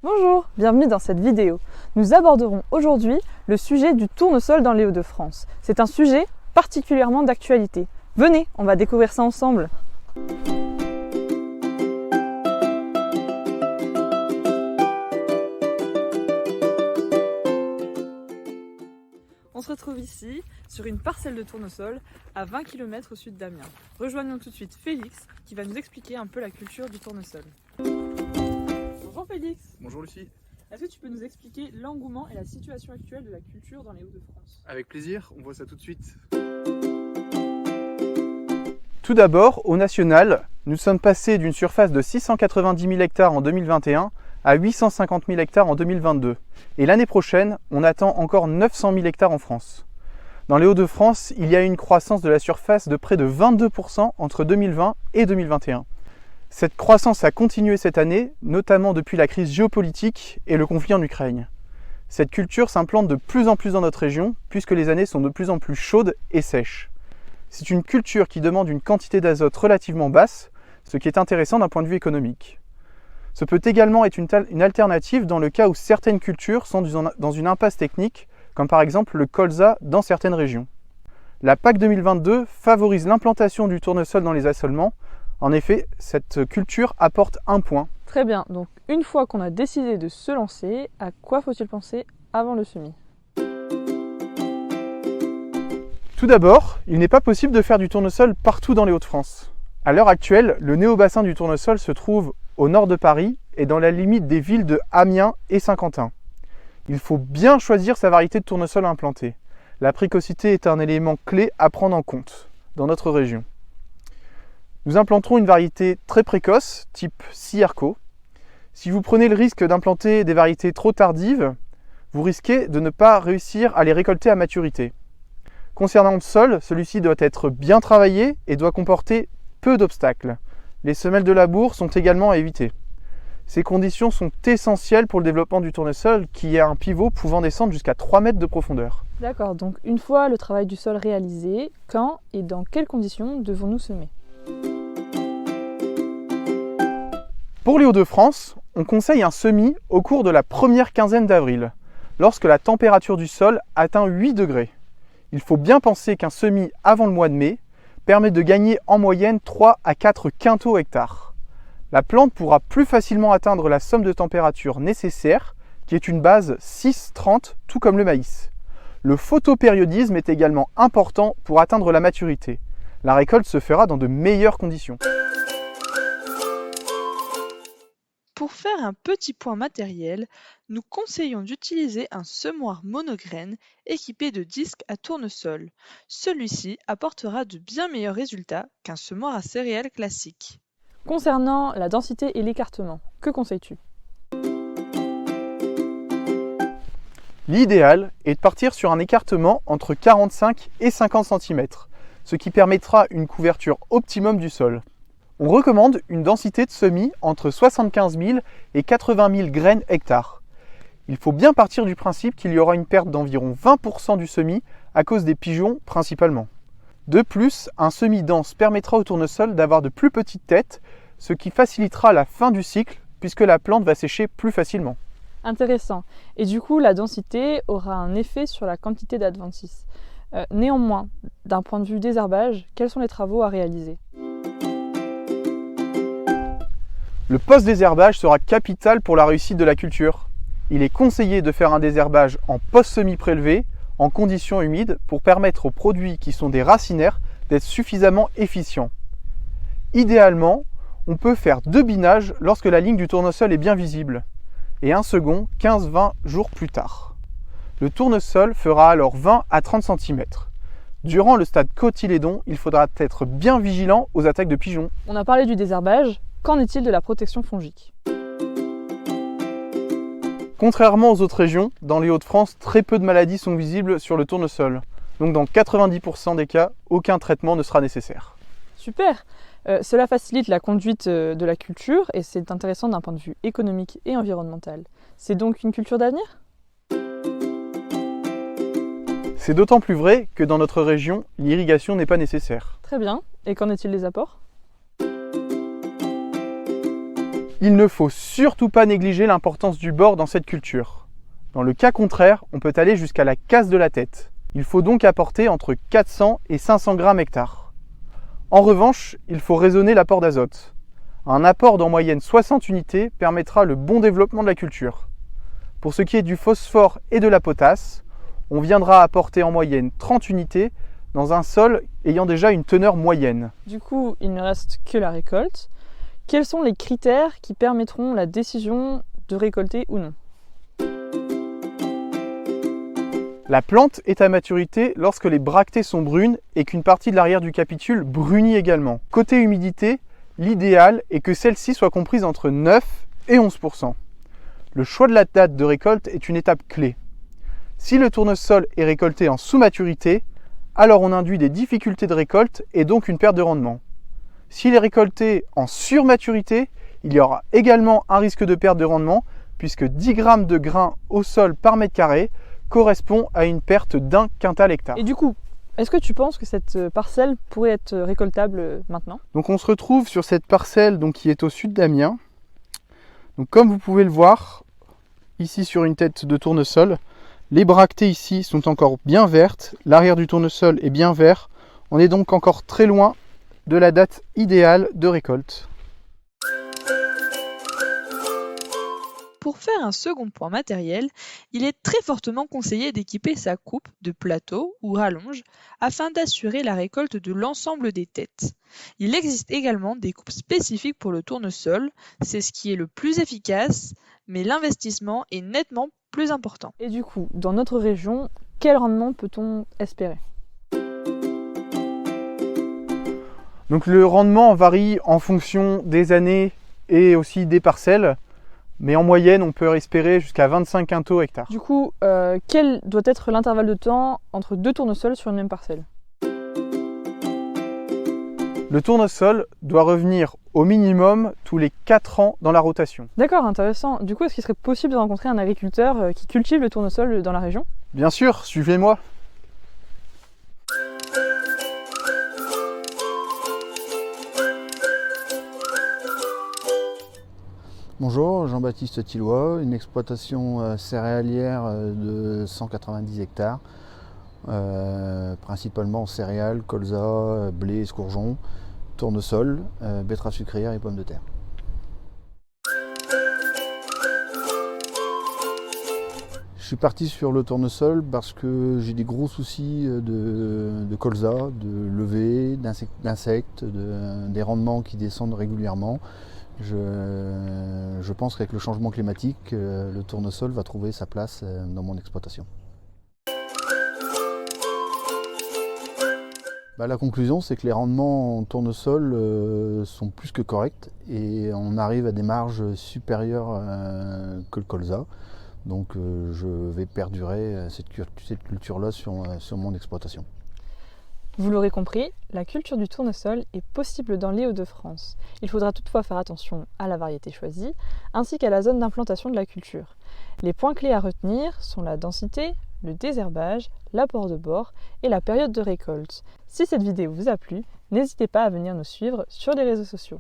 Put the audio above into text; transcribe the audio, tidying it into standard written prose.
Bonjour, bienvenue dans cette vidéo. Nous aborderons aujourd'hui le sujet du tournesol dans les Hauts-de-France. C'est un sujet particulièrement d'actualité. Venez, on va découvrir ça ensemble. On se retrouve ici, sur une parcelle de tournesol, à 20 km au sud d'Amiens. Rejoignons tout de suite Félix, qui va nous expliquer un peu la culture du tournesol. Bonjour Félix. Bonjour Lucie. Est-ce que tu peux nous expliquer l'engouement et la situation actuelle de la culture dans les Hauts-de-France? Avec plaisir, on voit ça tout de suite. Tout d'abord, au national, nous sommes passés d'une surface de 690 000 hectares en 2021 à 850 000 hectares en 2022. Et l'année prochaine, on attend encore 900 000 hectares en France. Dans les Hauts-de-France, il y a eu une croissance de la surface de près de 22% entre 2020 et 2021. Cette croissance a continué cette année, notamment depuis la crise géopolitique et le conflit en Ukraine. Cette culture s'implante de plus en plus dans notre région, puisque les années sont de plus en plus chaudes et sèches. C'est une culture qui demande une quantité d'azote relativement basse, ce qui est intéressant d'un point de vue économique. Ce peut également être une alternative dans le cas où certaines cultures sont dans une impasse technique, comme par exemple le colza dans certaines régions. La PAC 2022 favorise l'implantation du tournesol dans les assolements. En effet, cette culture apporte un point. Très bien, donc une fois qu'on a décidé de se lancer, à quoi faut-il penser avant le semis? Tout d'abord, il n'est pas possible de faire du tournesol partout dans les Hauts-de-France. À l'heure actuelle, le néo-bassin du tournesol se trouve au nord de Paris et dans la limite des villes de Amiens et Saint-Quentin. Il faut bien choisir sa variété de tournesol à implanter. La précocité est un élément clé à prendre en compte dans notre région. Nous implanterons une variété très précoce, type Ciarco. Si vous prenez le risque d'implanter des variétés trop tardives, vous risquez de ne pas réussir à les récolter à maturité. Concernant le sol, celui-ci doit être bien travaillé et doit comporter peu d'obstacles. Les semelles de labour sont également à éviter. Ces conditions sont essentielles pour le développement du tournesol qui a un pivot pouvant descendre jusqu'à 3 mètres de profondeur. D'accord, donc une fois le travail du sol réalisé, quand et dans quelles conditions devons-nous semer? Pour les Hauts-de-France, on conseille un semis au cours de la première quinzaine d'avril, lorsque la température du sol atteint 8 degrés. Il faut bien penser qu'un semis avant le mois de mai permet de gagner en moyenne 3 à 4 quintaux hectares. La plante pourra plus facilement atteindre la somme de température nécessaire, qui est une base 6-30, tout comme le maïs. Le photopériodisme est également important pour atteindre la maturité. La récolte se fera dans de meilleures conditions. Pour faire un petit point matériel, nous conseillons d'utiliser un semoir monograine équipé de disques à tournesol. Celui-ci apportera de bien meilleurs résultats qu'un semoir à céréales classique. Concernant la densité et l'écartement, que conseilles-tu? L'idéal est de partir sur un écartement entre 45 et 50 cm, ce qui permettra une couverture optimum du sol. On recommande une densité de semis entre 75 000 et 80 000 graines hectares. Il faut bien partir du principe qu'il y aura une perte d'environ 20% du semis à cause des pigeons principalement. De plus, un semis dense permettra au tournesol d'avoir de plus petites têtes, ce qui facilitera la fin du cycle puisque la plante va sécher plus facilement. Intéressant. Et du coup, la densité aura un effet sur la quantité d'adventices. Néanmoins, d'un point de vue désherbage, quels sont les travaux à réaliser? Le post-désherbage sera capital pour la réussite de la culture. Il est conseillé de faire un désherbage en post-semis prélevé, en conditions humides, pour permettre aux produits qui sont des racinaires d'être suffisamment efficients. Idéalement, on peut faire 2 binages lorsque la ligne du tournesol est bien visible, et un second 15-20 jours plus tard. Le tournesol fera alors 20 à 30 cm. Durant le stade cotylédon, il faudra être bien vigilant aux attaques de pigeons. On a parlé du désherbage, qu'en est-il de la protection fongique? Contrairement aux autres régions, dans les Hauts-de-France, très peu de maladies sont visibles sur le tournesol. Donc dans 90% des cas, aucun traitement ne sera nécessaire. Super! Cela facilite la conduite de la culture et c'est intéressant d'un point de vue économique et environnemental. C'est donc une culture d'avenir? C'est d'autant plus vrai que dans notre région, l'irrigation n'est pas nécessaire. Très bien. Et qu'en est-il des apports? Il ne faut surtout pas négliger l'importance du bord dans cette culture. Dans le cas contraire, on peut aller jusqu'à la casse de la tête. Il faut donc apporter entre 400 et 500 grammes hectare. En revanche, il faut raisonner l'apport d'azote. Un apport d'en moyenne 60 unités permettra le bon développement de la culture. Pour ce qui est du phosphore et de la potasse, on viendra apporter en moyenne 30 unités dans un sol ayant déjà une teneur moyenne. Du coup, il ne reste que la récolte. Quels sont les critères qui permettront la décision de récolter ou non? La plante est à maturité lorsque les bractées sont brunes et qu'une partie de l'arrière du capitule brunit également. Côté humidité, l'idéal est que celle-ci soit comprise entre 9 et 11%. Le choix de la date de récolte est une étape clé. Si le tournesol est récolté en sous-maturité, alors on induit des difficultés de récolte et donc une perte de rendement. S'il est récolté en surmaturité, il y aura également un risque de perte de rendement puisque 10 grammes de grains au sol par mètre carré correspond à une perte d'1 quintal hectare. Et du coup, est-ce que tu penses que cette parcelle pourrait être récoltable maintenant? Donc on se retrouve sur cette parcelle qui est au sud d'Amiens. Donc comme vous pouvez le voir, ici sur une tête de tournesol, les bractées ici sont encore bien vertes, l'arrière du tournesol est bien vert. On est donc encore très loin de la date idéale de récolte. Pour faire un second point matériel, il est très fortement conseillé d'équiper sa coupe de plateau ou rallonge afin d'assurer la récolte de l'ensemble des têtes. Il existe également des coupes spécifiques pour le tournesol, c'est ce qui est le plus efficace, mais l'investissement est nettement plus important. Et du coup, dans notre région, quel rendement peut-on espérer? Donc le rendement varie en fonction des années et aussi des parcelles. Mais en moyenne, on peut espérer jusqu'à 25 quintaux hectare. Du coup, quel doit être l'intervalle de temps entre deux tournesols sur une même parcelle? Le tournesol doit revenir au minimum tous les 4 ans dans la rotation. D'accord, intéressant. Du coup, est-ce qu'il serait possible de rencontrer un agriculteur qui cultive le tournesol dans la région? Bien sûr, suivez-moi. Bonjour, Jean-Baptiste Tillois, une exploitation céréalière de 190 hectares, principalement céréales, colza, blé, escourgeon, tournesol, betteraves sucrières et pommes de terre. Je suis parti sur le tournesol parce que j'ai des gros soucis de colza, de levée, d'insectes, des rendements qui descendent régulièrement. Je pense qu'avec le changement climatique, le tournesol va trouver sa place dans mon exploitation. La conclusion, c'est que les rendements en tournesol sont plus que corrects et on arrive à des marges supérieures que le colza. Donc je vais perdurer cette culture-là sur mon exploitation. Vous l'aurez compris, la culture du tournesol est possible dans les Hauts-de-France. Il faudra toutefois faire attention à la variété choisie, ainsi qu'à la zone d'implantation de la culture. Les points clés à retenir sont la densité, le désherbage, l'apport de bord et la période de récolte. Si cette vidéo vous a plu, n'hésitez pas à venir nous suivre sur les réseaux sociaux.